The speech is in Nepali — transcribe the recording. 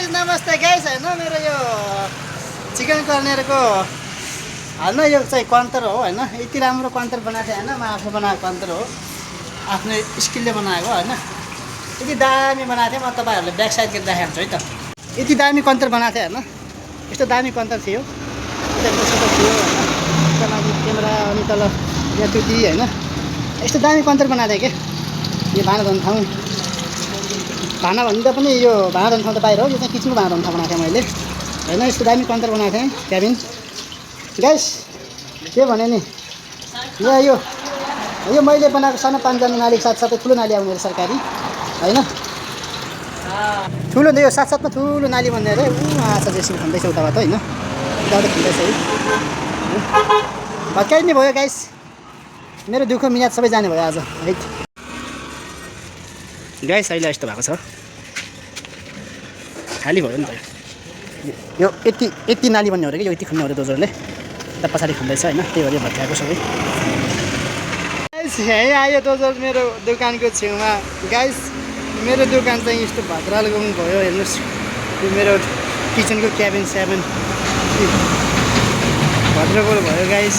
गाइस नमस्ते गाइस हैन मेरो यो चिकन कर्नेरको हैन यो चाहिँ कन्टर हो हैन यति राम्रो कन्टर बनाएको थिएँ हैन म आफू बनाएको कन्टर हो आफ्नो स्किलले बनाएको हैन यति दामी बनाएको थिएँ म तपाईहरुले ब्याक साइडतिर देखाउँछु है त यति दामी कन्टर बनाएको थिएँ हैन यस्तो दामी कन्टर थियो त्यस्तो थियो हैन त्यसको लागि क्यामेरा अनि तल यहाँ टुटी हैन यस्तो दामी कन्टर बनाएको थिएँ के यो भाँडा धुने ठाउँ भाँडा भन्दा पनि यो भाँडा धुने ठाउँ त बाहिर हो यो चाहिँ किचनको भाँडा धुने ठाउँ बनाएको थिएँ मैले हैन यस्तो दामी कन्टर बनाएको थिएँ क्याबिन गाइस के भने नि यहाँ यो मैले बनाएको सानो पाँचजना नालीको साथसाथै ठुलो नाली आउने सरकारी हैन ठुलो यो साथसाथमा ठुलो नाली बन्ने अरे आशा जेसी खन्दैछ उताबाट हैन उताबाट खन्दैछ है भत्काइ नै भयो गाइस मेरो दुःख मियाद सबै जाने भयो आज है गाइस अहिले यस्तो भएको छ खाली भयो नि त यो यति नाली बन्ने हो रे यो यति खन्ने हो रे दोजरले त पछाडि खन्दैछ हैन त्यही भएर भत्काएको सबै गाइस यही आयो दोजर मेरो दोकानको छेउमा गाइस मेरो दोकान चाहिँ यस्तो भद्राल गाउँ भयो हेर्नुस् यो मेरो किचनको क्याबिन 7 भद्रगोल भयो गाइस